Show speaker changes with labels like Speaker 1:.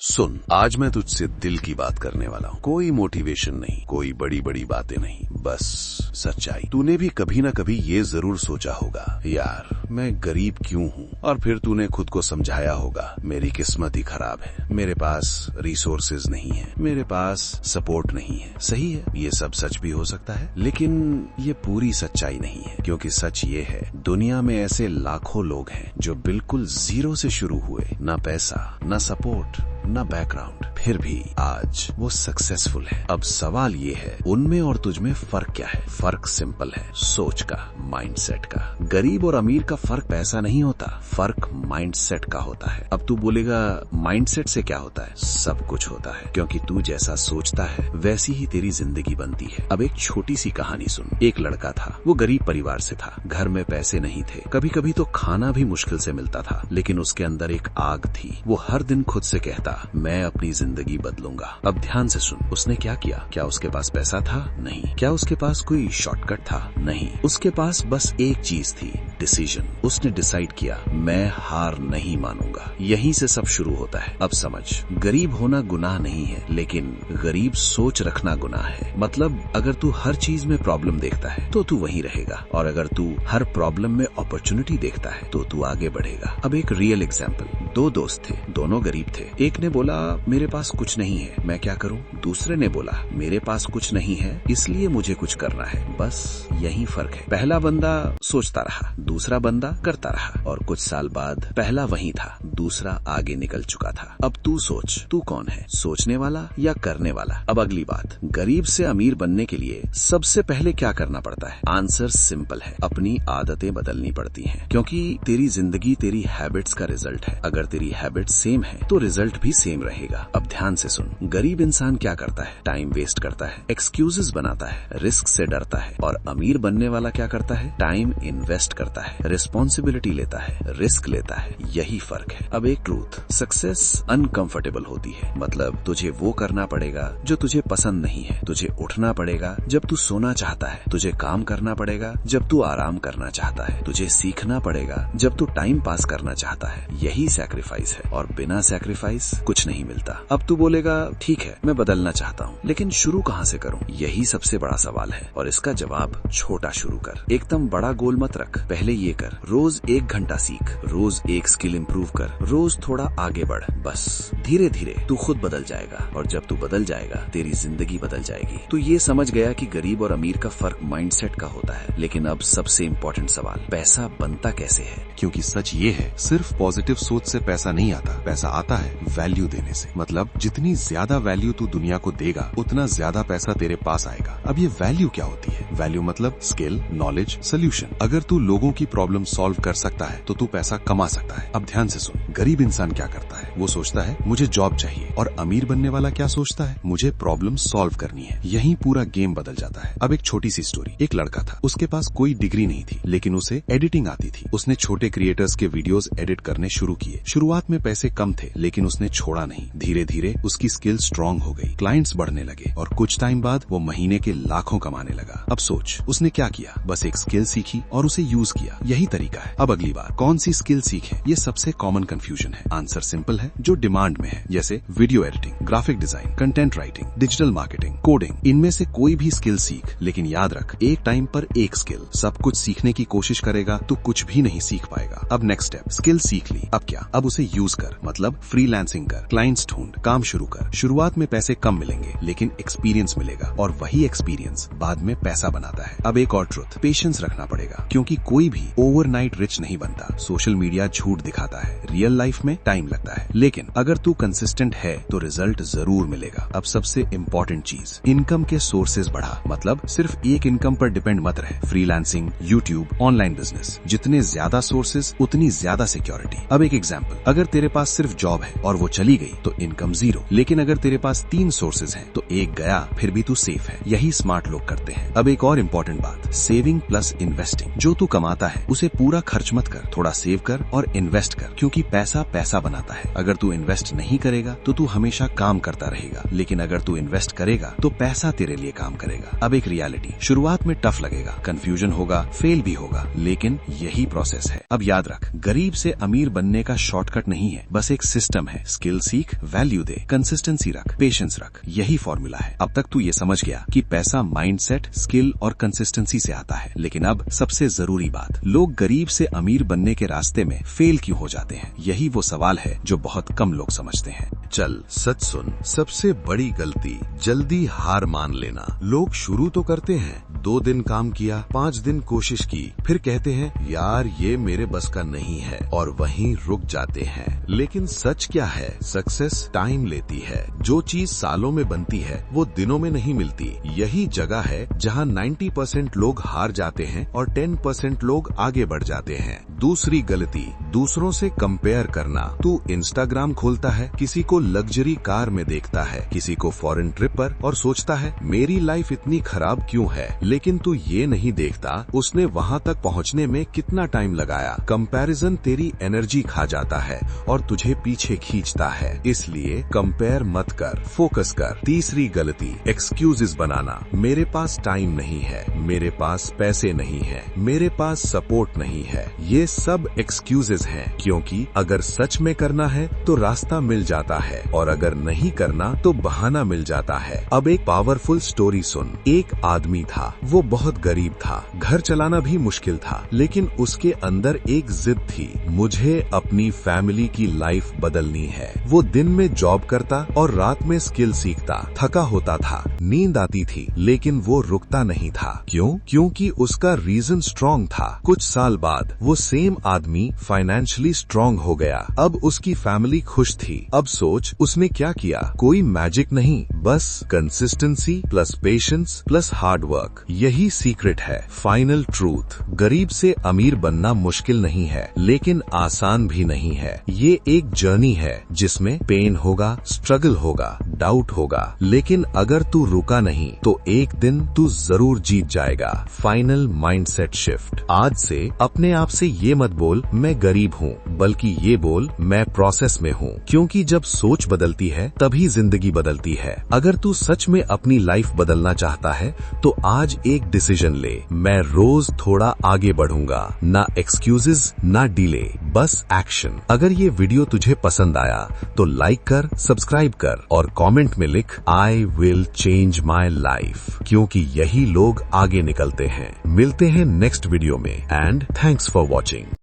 Speaker 1: सुन, आज मैं तुझसे दिल की बात करने वाला हूँ। कोई मोटिवेशन नहीं, कोई बड़ी बड़ी बातें नहीं, बस सच्चाई। तूने भी कभी ना कभी ये जरूर सोचा होगा, यार मैं गरीब क्यों हूँ? और फिर तूने खुद को समझाया होगा, मेरी किस्मत ही खराब है, मेरे पास रिसोर्सेज नहीं है, मेरे पास सपोर्ट नहीं है। सही है, ये सब सच भी हो सकता है, लेकिन ये पूरी सच्चाई नहीं है। क्योंकि सच ये है, दुनिया में ऐसे लाखों लोग हैं जो बिल्कुल जीरो से शुरू हुए, ना पैसा, ना सपोर्ट, ना बैकग्राउंड, फिर भी आज वो सक्सेसफुल है। अब सवाल ये है, उनमें और तुझ में फर्क क्या है? फर्क सिंपल है, सोच का, माइंडसेट का। गरीब और अमीर का फर्क पैसा नहीं होता, फर्क माइंडसेट का होता है। अब तू बोलेगा माइंडसेट से क्या होता है? सब कुछ होता है, क्योंकि तू जैसा सोचता है वैसी ही तेरी जिंदगी बनती है। अब एक छोटी सी कहानी सुन। एक लड़का था, वो गरीब परिवार से था, घर में पैसे नहीं थे, कभी कभी तो खाना भी मुश्किल से मिलता था, लेकिन उसके अंदर एक आग थी। वो हर दिन खुद से कहता, मैं अपनी जिंदगी बदलूंगा। अब ध्यान से सुन, उसने क्या किया? क्या उसके पास पैसा था? नहीं। क्या उसके पास कोई शॉर्टकट था? नहीं। उसके पास बस एक चीज थी, डिसीजन। उसने डिसाइड किया, मैं हार नहीं मानूंगा। यहीं से सब शुरू होता है। अब समझ, गरीब होना गुनाह नहीं है, लेकिन गरीब सोच रखना गुनाह है। मतलब अगर तू हर चीज में प्रॉब्लम देखता है तो तू वहीं रहेगा, और अगर तू हर प्रॉब्लम में अपॉर्चुनिटी देखता है तो तू आगे बढ़ेगा। अब एक रियल एग्जाम्पल। दो दोस्त थे, दोनों गरीब थे। एक ने बोला, मेरे पास कुछ नहीं है, मैं क्या करूं? दूसरे ने बोला, मेरे पास कुछ नहीं है, इसलिए मुझे कुछ करना है। बस यही फर्क है। पहला बंदा सोचता रहा, दूसरा बंदा करता रहा, और कुछ साल बाद पहला वहीं था, दूसरा आगे निकल चुका था। अब तू सोच, तू कौन है, सोचने वाला या करने वाला? अब अगली बात, गरीब से अमीर बनने के लिए सबसे पहले क्या करना पड़ता है? आंसर सिंपल है, अपनी आदतें बदलनी पड़ती हैं, क्योंकि तेरी जिंदगी तेरी हैबिट्स का रिजल्ट है। अगर तेरी हैबिट सेम है तो रिजल्ट भी सेम रहेगा। अब ध्यान से सुन, गरीब इंसान क्या करता है? टाइम वेस्ट करता है, एक्सक्यूजेस बनाता है, रिस्क से डरता है। और अमीर बनने वाला क्या करता है? टाइम इन्वेस्ट करता है, रिस्पॉन्सिबिलिटी लेता है, रिस्क लेता है। यही फर्क है। अब एक ट्रूथ, सक्सेस अनकंफर्टेबल होती है। मतलब तुझे वो करना पड़ेगा जो तुझे पसंद नहीं है, तुझे उठना पड़ेगा जब तू सोना चाहता है, तुझे काम करना पड़ेगा जब तू आराम करना चाहता है, तुझे सीखना पड़ेगा जब तू टाइम पास करना चाहता है। यही सैक्रिफाइस है, और बिना सैक्रिफाइस कुछ नहीं मिलता। अब तू बोलेगा, ठीक है, मैं बदलना चाहता हूँ, लेकिन शुरू कहाँ से करूँ? यही सबसे बड़ा सवाल है, और इसका जवाब छोटा शुरू कर। एकदम बड़ा गोल मत रख, पहले ये कर, रोज 1 घंटा सीख, रोज एक स्किल इंप्रूव कर, रोज थोड़ा आगे बढ़। बस धीरे धीरे तू खुद बदल जाएगा, और जब तू बदल जाएगा तेरी जिंदगी बदल जाएगी। तू ये समझ गया कि गरीब और अमीर का फर्क माइंडसेट का होता है। लेकिन अब सबसे इम्पोर्टेंट सवाल, पैसा बनता कैसे है?
Speaker 2: क्योंकि सच ये है, सिर्फ पॉजिटिव सोच से पैसा नहीं आता, पैसा आता है वैल्यू देने से। मतलब जितनी ज्यादा वैल्यू तू दुनिया को देगा, उतना ज्यादा पैसा तेरे पास आएगा। अब ये वैल्यू क्या होती है? वैल्यू मतलब स्किल, नॉलेज, सोल्यूशन। अगर तू लोगों की प्रॉब्लम सॉल्व कर सकता है तो तू पैसा कमा सकता है। अब ध्यान से सुन, गरीब इंसान क्या करता है? वो सोचता है मुझे जॉब चाहिए, और अमीर बनने वाला क्या सोचता है? मुझे प्रॉब्लम सॉल्व करनी है। यही पूरा गेम बदल जाता है। अब एक छोटी सी स्टोरी। एक लड़का था, उसके पास कोई डिग्री नहीं थी, लेकिन उसे एडिटिंग आती थी। उसने छोटे क्रिएटर्स के वीडियोस एडिट करने शुरू किए। शुरुआत में पैसे कम थे, लेकिन उसने छोड़ा नहीं। धीरे धीरे उसकी स्किल स्ट्रांग हो गई, क्लाइंट्स बढ़ने लगे, और कुछ टाइम बाद वो महीने के लाखों कमाने लगा। अब सोच, उसने क्या किया? बस एक स्किल सीखी और उसे यूज किया। यही तरीका है। अब अगली बार कौन सी स्किल सीखे? ये सबसे कॉमन कंफ्यूजन है। आंसर सिंपल है, जो डिमांड में है, जैसे video editing, graphic design, content writing, digital marketing, coding. इनमें से कोई भी स्किल सीख, लेकिन याद रख, एक टाइम पर एक स्किल। सब कुछ सीखने की कोशिश करेगा तो कुछ भी नहीं सीख पाएगा। अब नेक्स्ट स्टेप, स्किल सीख ली, अब क्या? अब उसे यूज कर, मतलब फ्रीलांसिंग कर, क्लाइंट्स ढूंढ, काम शुरू कर। शुरुआत में पैसे कम मिलेंगे, लेकिन एक्सपीरियंस मिलेगा, और वही एक्सपीरियंस बाद में पैसा बनाता है। अब एक और ट्रुथ, पेशेंस रखना पड़ेगा, क्योंकि कोई भी ओवरनाइट रिच नहीं बनता। सोशल मीडिया झूठ दिखाता है, रियल लाइफ में टाइम लगता है, लेकिन अगर तू कंसिस्टेंट है तो रिजल्ट जरूर मिलेगा। अब सबसे इम्पोर्टेंट चीज, इनकम के सोर्सेज बढ़ा। मतलब सिर्फ एक इनकम पर डिपेंड मत रहे। फ्रीलांसिंग, यूट्यूब, ऑनलाइन बिजनेस, जितने ज्यादा सोर्सेज उतनी ज्यादा सिक्योरिटी। अब एक एग्जांपल, अगर तेरे पास सिर्फ जॉब है और वो चली गई तो इनकम 0, लेकिन अगर तेरे पास 3 सोर्सेज हैं तो एक गया फिर भी तू सेफ है। यही स्मार्ट लोग करते हैं। अब एक और इम्पोर्टेंट बात, सेविंग प्लस इन्वेस्टिंग। जो तू कमाता आता है उसे पूरा खर्च मत कर, थोड़ा सेव कर और इन्वेस्ट कर, क्योंकि पैसा पैसा बनाता है। अगर तू इन्वेस्ट नहीं करेगा तो तू हमेशा काम करता रहेगा, लेकिन अगर तू इन्वेस्ट करेगा तो पैसा तेरे लिए काम करेगा। अब एक रियलिटी, शुरुआत में टफ लगेगा, कंफ्यूजन होगा, फेल भी होगा, लेकिन यही प्रोसेस है। अब याद रख, गरीब से अमीर बनने का शॉर्टकट नहीं है, बस एक सिस्टम है। स्किल सीख, वैल्यू दे, कंसिस्टेंसी रख, पेशेंस रख, यही फॉर्मूला है। अब तक तू ये समझ गया कि पैसा माइंडसेट, स्किल और कंसिस्टेंसी से आता है। लेकिन अब सबसे जरूरी बात, लोग गरीब से अमीर बनने के रास्ते में फेल क्यों हो जाते हैं? यही वो सवाल है जो बहुत कम लोग समझते हैं।
Speaker 1: चल सच सुन, सबसे बड़ी गलती जल्दी हार मान लेना। लोग शुरू तो करते हैं, 2 दिन काम किया, 5 दिन कोशिश की, फिर कहते हैं यार ये मेरे बस का नहीं है, और वहीं रुक जाते हैं। लेकिन सच क्या है? सक्सेस टाइम लेती है। जो चीज सालों में बनती है वो दिनों में नहीं मिलती। यही जगह है जहां 90% लोग हार जाते हैं और 10% लोग आगे बढ़ जाते हैं। दूसरी गलती, दूसरों से कंपेयर करना। तू इंस्टाग्राम खोलता है, किसी को लग्जरी कार में देखता है, किसी को फॉरेन ट्रिप पर, और सोचता है मेरी लाइफ इतनी खराब क्यों है। लेकिन तू ये नहीं देखता उसने वहां तक पहुंचने में कितना टाइम लगाया। कंपैरिजन तेरी एनर्जी खा जाता है और तुझे पीछे खींचता है। इसलिए कंपेयर मत कर, फोकस कर। तीसरी गलती, एक्सक्यूजेस बनाना। मेरे पास टाइम नहीं है, मेरे पास पैसे नहीं है, मेरे पास सपोर्ट नहीं है। ये सब एक्सक्यूजेस हैं, क्योंकि अगर सच में करना है तो रास्ता मिल जाता है, और अगर नहीं करना तो बहाना मिल जाता है। अब एक पावरफुल स्टोरी सुन। एक आदमी था, वो बहुत गरीब था, घर चलाना भी मुश्किल था, लेकिन उसके अंदर एक जिद थी, मुझे अपनी फैमिली की लाइफ बदलनी है। वो दिन में जॉब करता और रात में स्किल सीखता, थका होता था, नींद आती थी, लेकिन वो रुकता नहीं था। क्यों? क्योंकि उसका रीजन स्ट्रॉन्ग था। कुछ साल बाद वो सेम आदमी फाइनेंशियली स्ट्रॉन्ग हो गया। अब उसकी फैमिली खुश थी। अब सोच उसने क्या किया? कोई मैजिक नहीं, बस consistency plus patience plus hard work. यही सीक्रेट है। फाइनल ट्रूथ, गरीब से अमीर बनना मुश्किल नहीं है, लेकिन आसान भी नहीं है। ये एक जर्नी है जिसमें पेन होगा, स्ट्रगल होगा, डाउट होगा, लेकिन अगर तू रुका नहीं तो एक दिन तू जरूर जीत जाएगा। Final mindset shift. आज से अपने आप से ये मत बोल मैं गरीब हूँ, बल्कि ये बोल मैं प्रोसेस में हूँ, क्योंकि जब सोच बदलती है तभी जिंदगी बदलती है। अगर तू सच में अपनी लाइफ बदलना चाहता है तो आज एक डिसीजन ले, मैं रोज थोड़ा आगे बढ़ूंगा। ना एक्सक्यूजेस, ना डिले, बस एक्शन। अगर ये वीडियो तुझे पसंद आया तो लाइक कर, सब्सक्राइब कर और कमेंट में लिख I will change my life, क्योंकि यही लोग आगे निकलते हैं। मिलते हैं नेक्स्ट वीडियो में, एंड थैंक्स फॉर वॉचिंग।